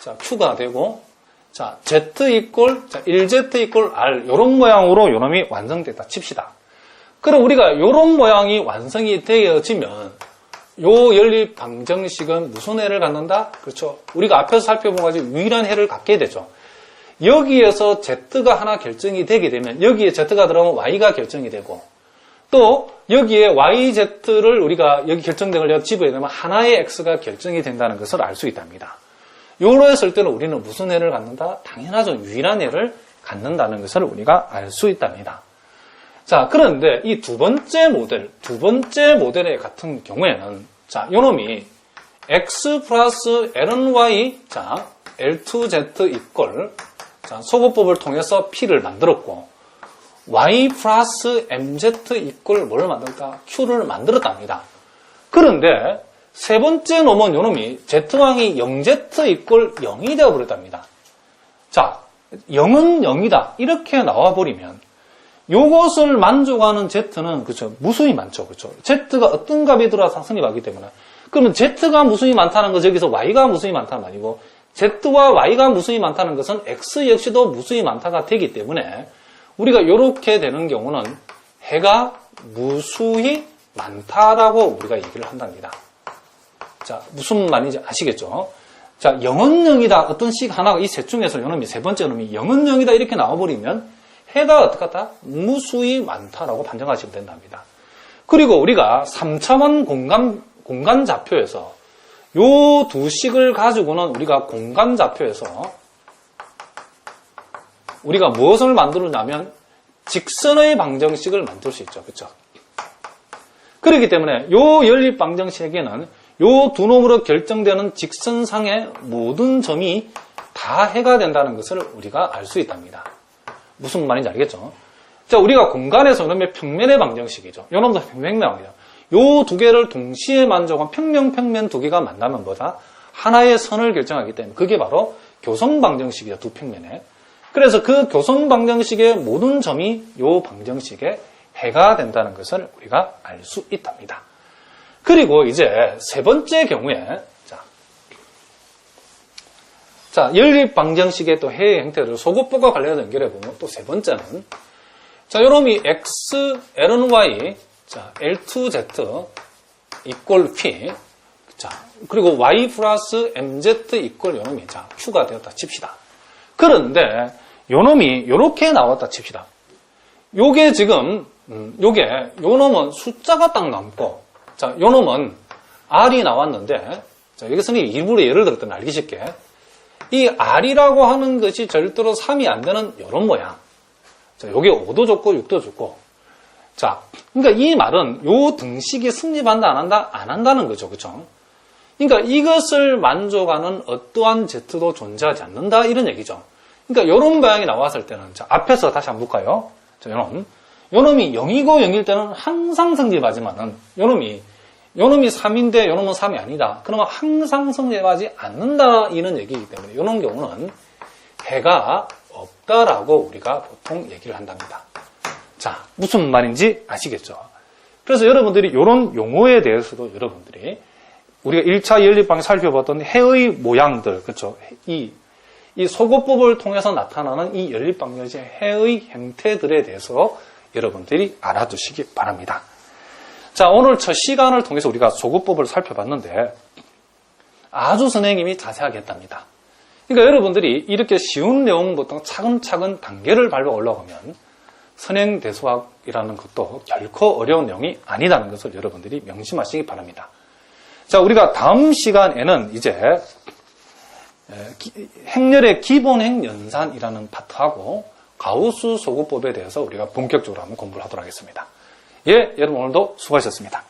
자 q가 되고 자 z 이퀄 자 1z 이퀄 r 요런 모양으로 요놈이 완성됐다 칩시다. 그럼 우리가 요런 모양이 완성이 되어지면 요 연립 방정식은 무슨 해를 갖는다? 그렇죠. 우리가 앞에서 살펴본 가지 유일한 해를 갖게 되죠. 여기에서 Z가 하나 결정이 되게 되면 여기에 Z가 들어가면 Y가 결정이 되고 또 여기에 YZ를 우리가 여기 결정된 걸 집어야 되면 하나의 X가 결정이 된다는 것을 알 수 있답니다. 요로 했을 때는 우리는 무슨 해를 갖는다? 당연하죠. 유일한 해를 갖는다는 것을 우리가 알 수 있답니다. 자, 그런데 이 두 번째 모델의 같은 경우에는, 자, 요놈이 x 플러스 lny, 자, l2z 이꼴, 자, 소거법을 통해서 p를 만들었고, y 플러스 mz 이꼴 뭘 만들었다? q를 만들었답니다. 그런데 세 번째 놈은 요놈이 z왕이 0z 이꼴 0이 되어버렸답니다. 자, 0은 0이다. 이렇게 나와버리면 요것을 만족하는 Z는, 그쵸, 무수히 많죠. 그쵸. Z가 어떤 값이 들어와서 성립하기 때문에. 그러면 Z가 무수히 많다는 거, 저기서 Y가 무수히 많다는 말이고, Z와 Y가 무수히 많다는 것은 X 역시도 무수히 많다가 되기 때문에, 우리가 이렇게 되는 경우는 해가 무수히 많다라고 우리가 얘기를 한답니다. 자, 무슨 말인지 아시겠죠? 자, 0은 0이다. 어떤 식 하나가 이 셋 중에서 요놈이 세 번째 놈이 0은 0이다. 이렇게 나와버리면 해가 어떻게 하다? 무수히 많다라고 판정하시면 된답니다. 그리고 우리가 3차원 공간 좌표에서 요 두 식을 가지고는 우리가 공간 좌표에서 우리가 무엇을 만들었냐면 직선의 방정식을 만들 수 있죠. 그렇죠? 그렇기 때문에 요 연립 방정식에는 요 두 놈으로 결정되는 직선상의 모든 점이 다 해가 된다는 것을 우리가 알 수 있답니다. 무슨 말인지 알겠죠? 자, 우리가 공간에서 이놈의 평면의 방정식이죠. 요 놈도 평면의 방정식. 요 두 개를 동시에 만족한 평면 두 개가 만나면 뭐다? 하나의 선을 결정하기 때문에 그게 바로 교선 방정식이죠. 두 평면에. 그래서 그 교선 방정식의 모든 점이 요 방정식의 해가 된다는 것을 우리가 알 수 있답니다. 그리고 이제 세 번째 경우에 자, 연립 방정식의 또 해의 형태를 소거법과 관련해서 연결해 보면 또 세 번째는 자, 요놈이 x, lny, 자, l2z 이꼴 p, 자, 그리고 y 플러스 mz 이꼴 요놈이 자, q가 되었다 칩시다. 그런데 요놈이 요렇게 나왔다 칩시다. 요게 지금 요놈은 숫자가 딱 남고, 자, 요놈은 r이 나왔는데, 자, 여기서는 일부러 예를 들었더니 알기 쉽게 이 r이라고 하는 것이 절대로 3이 안 되는 이런 모양. 자, 요게 5도 좋고 6도 좋고. 자, 그러니까 이 말은 요 등식이 성립한다 안 한다? 안 한다는 거죠. 그렇죠? 그러니까 이것을 만족하는 어떠한 Z도 존재하지 않는다 이런 얘기죠. 그러니까 이런 모양이 나왔을 때는 자, 앞에서 다시 한번 볼까요? 자, 요놈이 0이고 0일 때는 항상 성립하지만은 요놈이 3인데 요놈은 3이 아니다. 그러면 항상 성립하지 않는다 이런 얘기이기 때문에 이런 경우는 해가 없다라고 우리가 보통 얘기를 한답니다. 자, 무슨 말인지 아시겠죠? 그래서 여러분들이 이런 용어에 대해서도 여러분들이 우리가 1차 연립방에 살펴봤던 해의 모양들, 그렇죠? 이 소거법을 통해서 나타나는 이 연립방정식의 해의 형태들에 대해서 여러분들이 알아두시기 바랍니다. 자, 오늘 첫 시간을 통해서 우리가 소거법을 살펴봤는데 아주 선생님이 자세하게 했답니다. 그러니까 여러분들이 이렇게 쉬운 내용부터 차근차근 단계를 밟아 올라가면 선행대수학이라는 것도 결코 어려운 내용이 아니다는 것을 여러분들이 명심하시기 바랍니다. 자, 우리가 다음 시간에는 이제 행렬의 기본행 연산이라는 파트하고 가우스 소거법에 대해서 우리가 본격적으로 한번 공부를 하도록 하겠습니다. 예, 여러분 오늘도 수고하셨습니다.